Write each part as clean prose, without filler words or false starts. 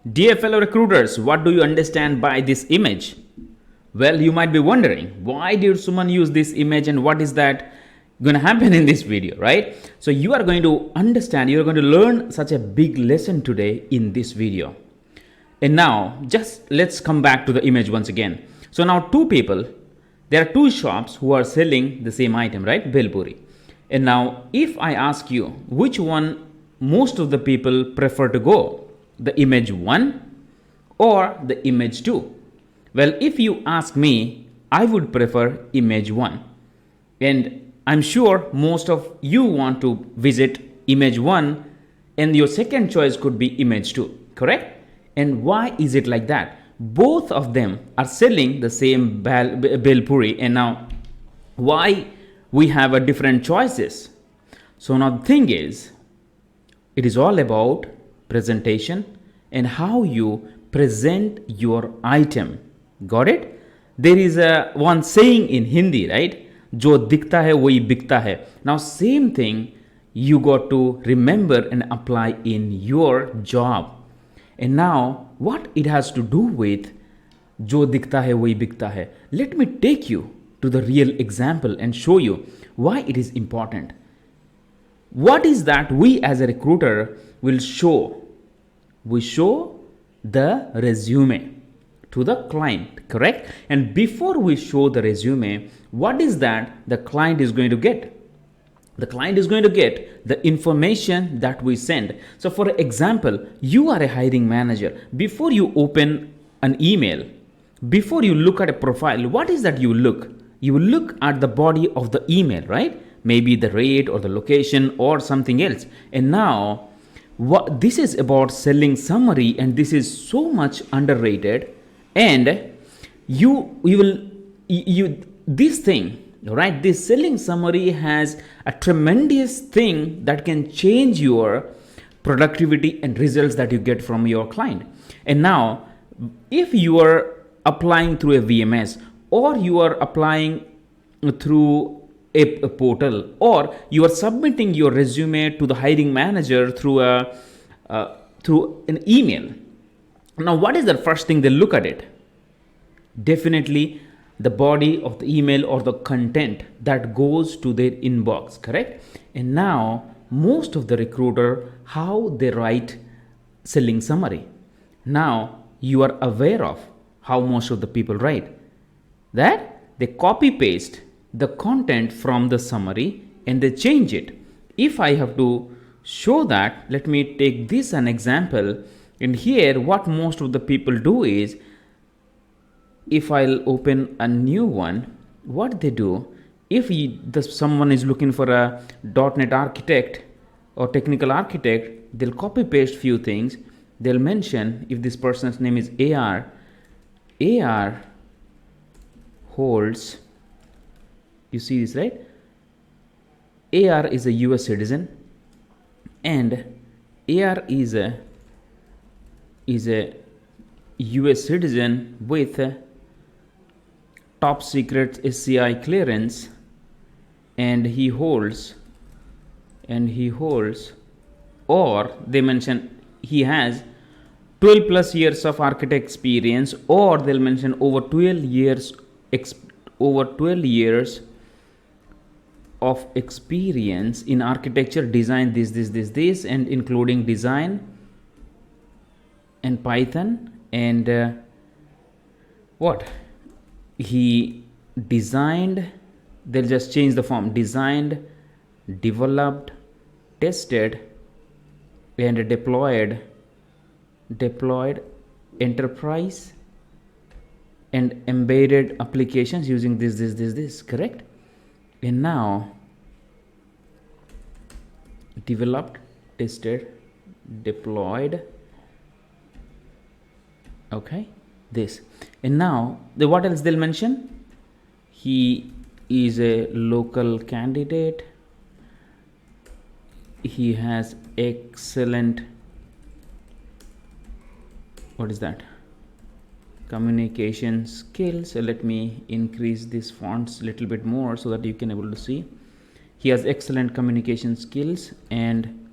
Dear fellow recruiters, what do you understand by this image? Well, you might be wondering, why did Suman use this image and what is that going to happen in this video, right? So you are going to understand, you are going to learn such a big lesson today in this video. And now, just let's come back to the image once again. So now two people, there are two shops who are selling the same item, right? Bhel puri. And now, if I ask you, which one most of the people prefer to go? The image 1 or the image 2? Well, if you ask me, I would prefer image 1. And I'm sure most of you want to visit image 1 and your second choice could be image 2, correct? And why is it like that? Both of them are selling the same bhel puri, and now why we have a different choices? So now the thing is, it is all about presentation and how you present your item. Got it? There is a one saying in Hindi, right? जो दिखता है वही बिकता है. Now same thing you got to remember and apply in your job. And now what it has to do with जो दिखता है वही बिकता है. Let me take you to the real example and show you why it is important. What is that we as a recruiter will show? We show the resume to the client, correct? And before we show the resume, what is that the client is going to get? The client is going to get the information that we send. So for example, you are a hiring manager. Before you open an email, before you look at a profile, what is that you look? You will look at the body of the email, right? Maybe the rate or the location or something else. And now, this is about selling summary, and this is so much underrated. And this thing, right? This selling summary has a tremendous thing that can change your productivity and results that you get from your client. And now, if you are applying through a VMS, or you are applying through a portal, or you are submitting your resume to the hiring manager through an email. Now, what is the first thing they look at it? Definitely the body of the email or the content that goes to their inbox, correct? And now most of the recruiter, how they write selling summary. Now you are aware of how most of the people write, that they copy paste the content from the summary and they change it. If I have to show that, let me take this an example. And here what most of the people do is, if I'll open a new one, what they do, if someone is looking for a .NET architect or technical architect, they'll copy paste few things. They'll mention, if this person's name is AR holds, you see this, right? AR is a US citizen, and AR is a US citizen with a top secret SCI clearance, and he holds, or they mention he has 12 plus years of architect experience, or they'll mention over 12 years of experience in architecture, design, this, and including design and Python, and what he designed, they'll just change the form, designed, developed, tested, and deployed enterprise and embedded applications using this, correct? And now developed, tested, deployed, okay, this. And now what else they'll mention? He is a local candidate, he has excellent, what is that, communication skills. So let me increase this fonts a little bit more so that you can able to see. He has excellent communication skills and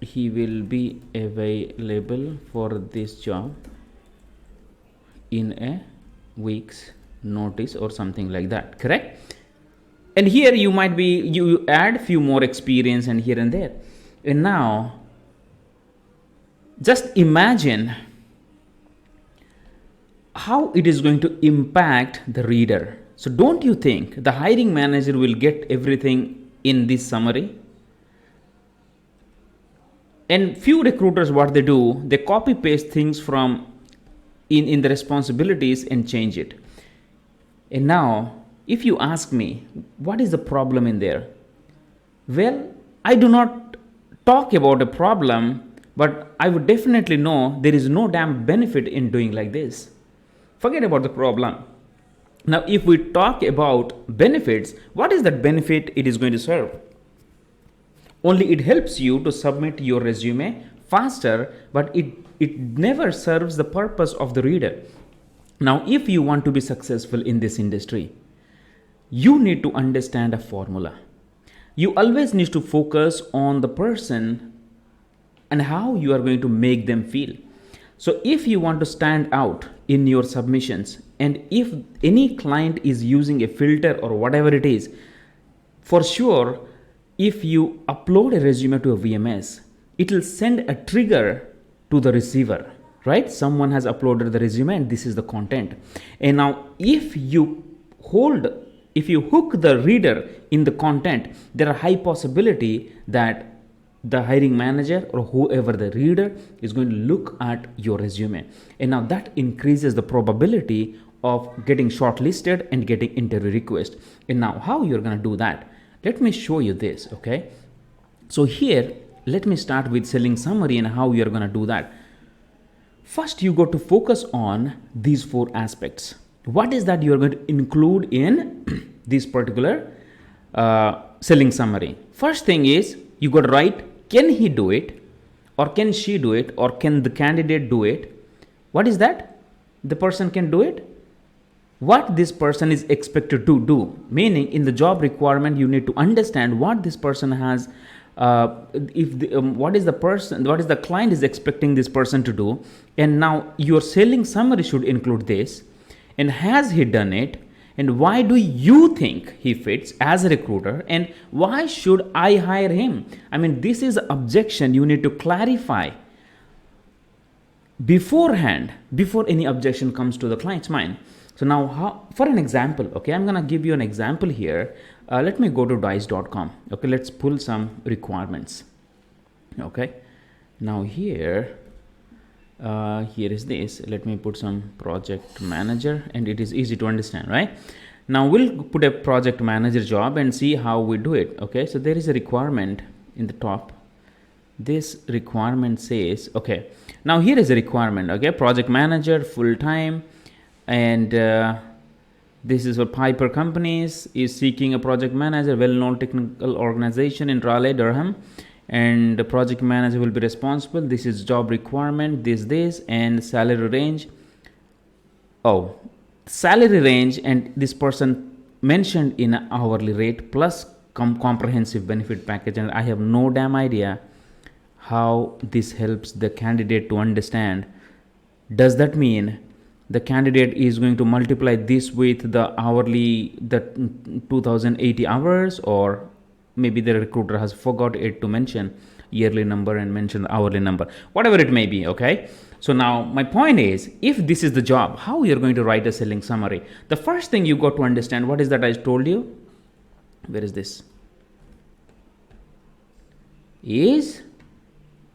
he will be available for this job in a week's notice or something like that, correct? And here you might be, you add few more experience and here and there. And now just imagine how it is going to impact the reader. So don't you think the hiring manager will get everything in this summary? And few recruiters, what they do, they copy paste things from in the responsibilities and change it. And now if you ask me what is the problem in there, well, I do not talk about a problem, but I would definitely know there is no damn benefit in doing like this. Forget about the problem. Now if we talk about benefits, what is that benefit it is going to serve? Only it helps you to submit your resume faster, but it never serves the purpose of the reader. Now if you want to be successful in this industry, you need to understand a formula. You always need to focus on the person and how you are going to make them feel. So if you want to stand out in your submissions, and if any client is using a filter or whatever it is, for sure, if you upload a resume to a VMS, it will send a trigger to the receiver, right? Someone has uploaded the resume and this is the content. And now if you hook the reader in the content, there are high possibility that the hiring manager or whoever the reader is going to look at your resume. And now that increases the probability of getting shortlisted and getting interview request. And now how you're going to do that? Let me show you this, okay? So here, let me start with selling summary and how you're going to do that. First, you got to focus on these 4 aspects. What is that you're going to include in this particular selling summary? First thing is you got to write, can he do it, or can she do it, or can the candidate do it? What is that? The person can do it. What this person is expected to do, meaning in the job requirement you need to understand what this person has, what is the client is expecting this person to do. And now your selling summary should include this, and has he done it, and why do you think he fits as a recruiter, and why should I hire him? I mean, this is objection you need to clarify beforehand, before any objection comes to the client's mind. So now for an example, okay, I'm going to give you an example here. Let me go to dice.com. Okay, let's pull some requirements. Okay, now here is this. Let me put some project manager, and it is easy to understand, right? Now we'll put a project manager job and see how we do it. Okay, so there is a requirement in the top. This requirement says, okay, now here is a requirement, okay, project manager full-time, and this is what Piper Companies is seeking a project manager, well-known technical organization in Raleigh, Durham, and the project manager will be responsible. This is job requirement, this and salary range. Oh, salary range, and this person mentioned in hourly rate plus comprehensive benefit package, and I have no damn idea how this helps the candidate to understand. Does that mean the candidate is going to multiply this with the hourly, the 2080 hours, or maybe the recruiter has forgot it to mention yearly number and mention the hourly number, whatever it may be. Okay, so now my point is, if this is the job, how you're going to write a selling summary? The first thing you got to understand, what is that I told you? Where is this? Is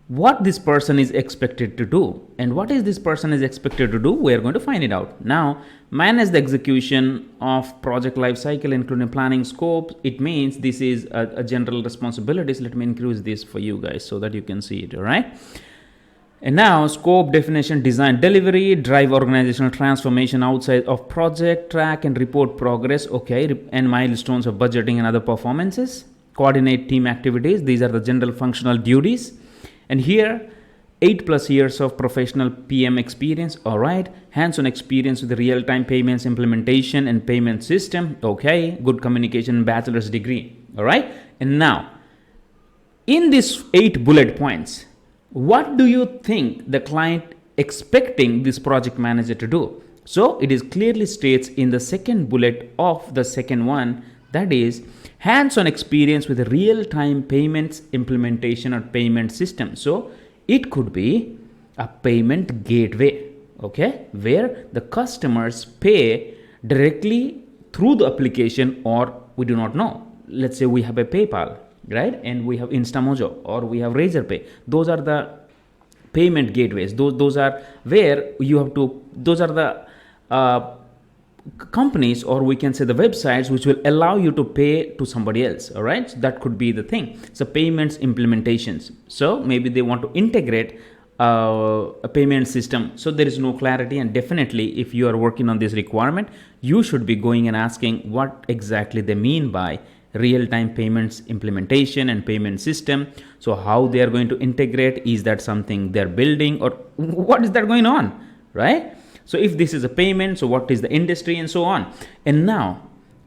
what this person is expected to do. And what is this person is expected to do? We are going to find it out. Now, manage the execution of project life cycle, including planning scope. It means this is a general responsibilities. Let me increase this for you guys so that you can see it, all right? And now, scope, definition, design, delivery, drive organizational transformation outside of project, track and report progress, okay, and milestones of budgeting and other performances, coordinate team activities. These are the general functional duties. And here, 8+ years of professional PM experience, all right. Hands-on experience with the real-time payments implementation and payment system, okay. Good communication, bachelor's degree, all right. And now, In these 8 bullet points, what do you think the client expecting this project manager to do? So it is clearly states in the second bullet of the second one, that is hands-on experience with real-time payments implementation or payment system. So it could be a payment gateway, okay, where the customers pay directly through the application, or we do not know. Let's say we have a PayPal, right, and we have Instamojo, or we have Razorpay. Those are the payment gateways. Those are where you have to. Those are the companies, or we can say the websites, which will allow you to pay to somebody else. All right, so that could be the thing. So payments implementations. So maybe they want to integrate a payment system. So there is no clarity, and definitely if you are working on this requirement, you should be going and asking what exactly they mean by real-time payments implementation and payment system. So how they are going to integrate, is that something they're building, or what is that going on, right? So if this is a payment, so what is the industry, and so on. And now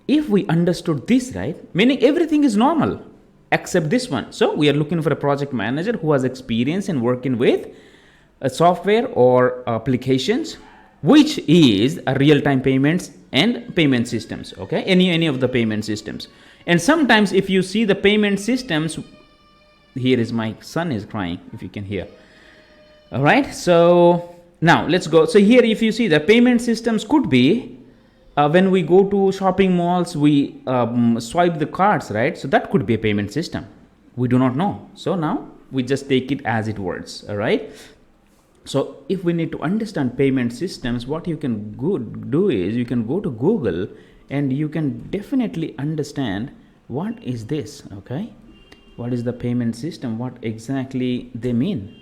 if we understood this, right, meaning everything is normal except this one. So we are looking for a project manager who has experience in working with a software or applications which is a real-time payments and payment systems, okay, any of the payment systems. And sometimes if you see the payment systems, here is my son is crying, if you can hear. All right, so now let's go. So here if you see the payment systems could be when we go to shopping malls, we swipe the cards, right? So that could be a payment system. We do not know. So now we just take it as it words, all right? So if we need to understand payment systems, what you can do is you can go to Google and you can definitely understand what is this, okay? What is the payment system? What exactly they mean?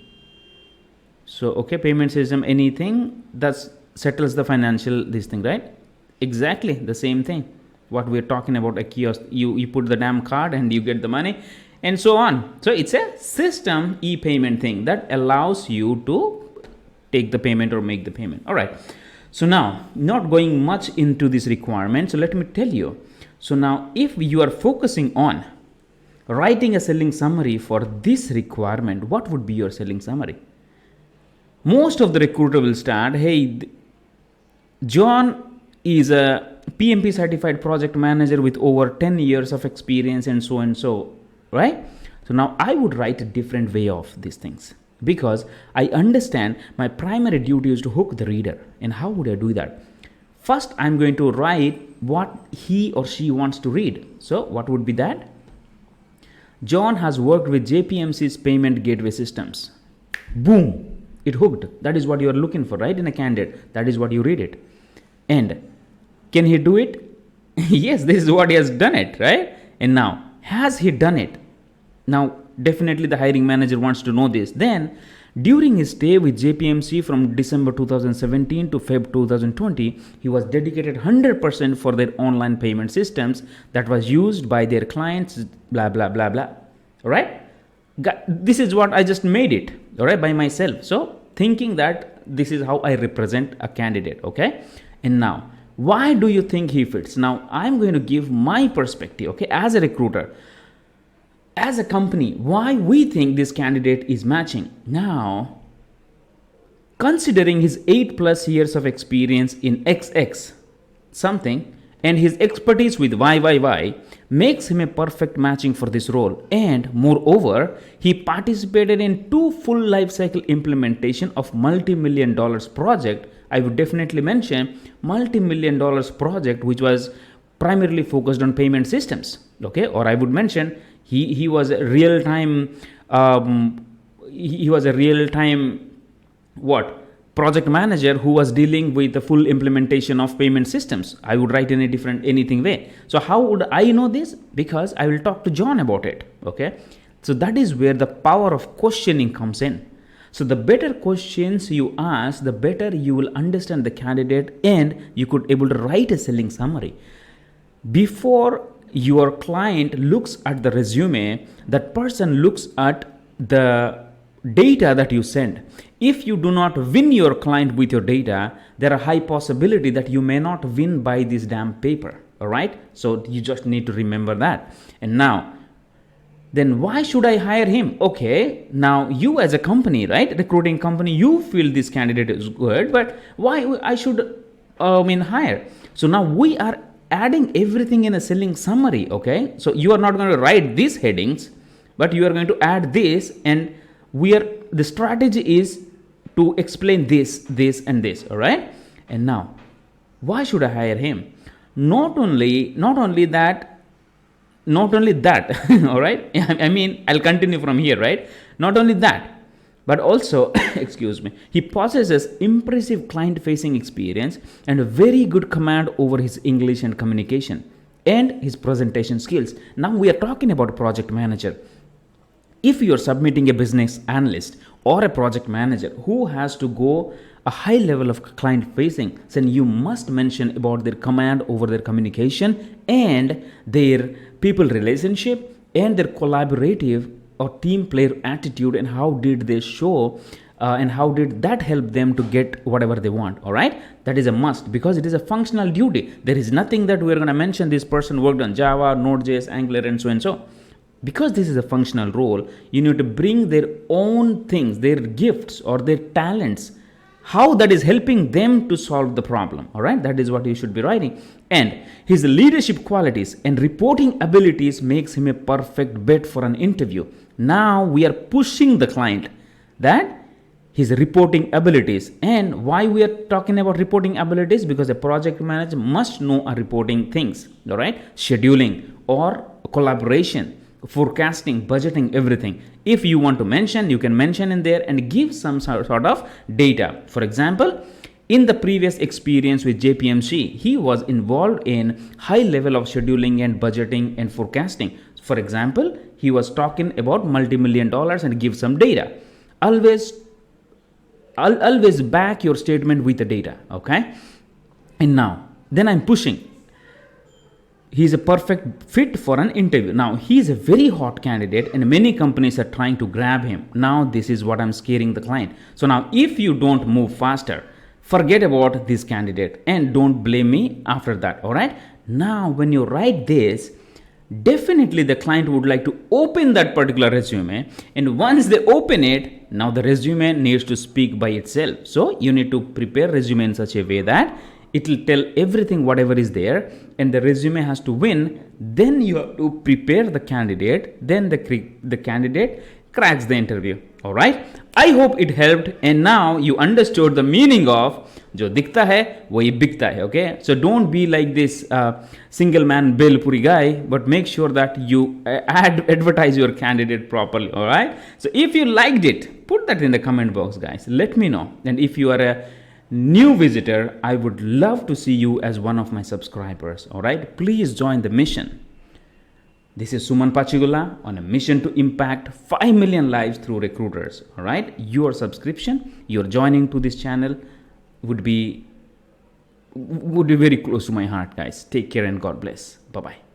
So, okay, payment system, anything that settles the financial, this thing, right? Exactly the same thing. What we're talking about, a kiosk, you put the damn card and you get the money and so on. So it's a system e-payment thing that allows you to take the payment or make the payment. All right. So now, not going much into this requirement, so let me tell you. So now if you are focusing on writing a selling summary for this requirement, what would be your selling summary? Most of the recruiter will start, hey, John is a PMP certified project manager with over 10 years of experience and so, right? So now I would write a different way of these things, because I understand my primary duty is to hook the reader. And how would I do that? First, I'm going to write what he or she wants to read. So what would be that? John has worked with JPMC's payment gateway systems. Boom, it hooked. That is what you are looking for, right? In a candidate, that is what you read it. And can he do it? Yes, this is what he has done it, right? And now, has he done it? Now, definitely the hiring manager wants to know this. Then, during his stay with JPMC from December 2017 to Feb 2020, he was dedicated 100% for their online payment systems that was used by their clients, blah, blah, blah, blah. All right? This is what I just made it, all right, by myself. So, thinking that this is how I represent a candidate, okay? And now, why do you think he fits? Now, I'm going to give my perspective, okay, as a recruiter, as a company, why we think this candidate is matching. Now, considering his 8+ years of experience in XX something and his expertise with YYY makes him a perfect matching for this role. And moreover, he participated in 2 full lifecycle implementation of multi-million dollars project. I would definitely mention multi-million dollars project which was primarily focused on payment systems, okay? Or I would mention he was a real-time project manager who was dealing with the full implementation of payment systems. I would write in a different anything way. So how would I know this? Because I will talk to John about it, okay? So that is where the power of questioning comes in. So the better questions you ask, the better you will understand the candidate, and you could able to write a selling summary. Before your client looks at the resume, that person looks at the data that you send. If you do not win your client with your data, there are high possibility that you may not win by this damn paper, all right? So you just need to remember that. And now, then why should I hire him? Okay, now you as a company, right, recruiting company, you feel this candidate is good, but why I should hire? So now we are adding everything in a selling summary. Okay, so you are not going to write these headings, but you are going to add this, and the strategy is to explain this, and this. All right, and now why should I hire him? Not only that, all right, I'll continue from here, right? Not only that, but also excuse me, he possesses impressive client facing experience and a very good command over his English and communication and his presentation skills. Now we are talking about a project manager. If you are submitting a business analyst or a project manager who has to go a high level of client facing, then you must mention about their command over their communication and their people relationship and their collaborative or team player attitude, and how did they show and how did that help them to get whatever they want. All right, that is a must, because it is a functional duty. There is nothing that we're going to mention this person worked on Java, Node.js, Angular, and so and so. Because this is a functional role, you need to bring their own things, their gifts or their talents, how that is helping them to solve the problem. All right, that is what you should be writing. And his leadership qualities and reporting abilities makes him a perfect bet for an interview. Now we are pushing the client that his reporting abilities. And why we are talking about reporting abilities? Because a project manager must know a reporting things. All right, scheduling or collaboration, forecasting, budgeting, everything. If you want to mention, you can mention in there and give some sort of data. For example, in the previous experience with JPMC, he was involved in high level of scheduling and budgeting and forecasting. For example, he was talking about multi-million dollars and give some data. Always back your statement with the data. Okay, and now then I'm pushing. He's a perfect fit for an interview. Now he's a very hot candidate and many companies are trying to grab him. Now this is what I'm scaring the client. So now if you don't move faster, forget about this candidate and don't blame me after that. All right, now when you write this, definitely the client would like to open that particular resume, and once they open it, now the resume needs to speak by itself. So you need to prepare resume in such a way that it will tell everything whatever is there, and the resume has to win. Then you have to prepare the candidate, then the candidate cracks the interview. All right, I hope it helped, and now you understood the meaning of जो दिखता है वही बिकता है. Okay, so don't be like this single man Belpuri guy, but make sure that you advertise your candidate properly. All right, so if you liked it, put that in the comment box, guys. Let me know. And if you are a new visitor, I would love to see you as one of my subscribers. All right, please join the mission. This is Suman Pachigulla on a mission to impact 5 million lives through recruiters. All right, your subscription, your joining to this channel would be very close to my heart, guys. Take care and God bless. Bye bye.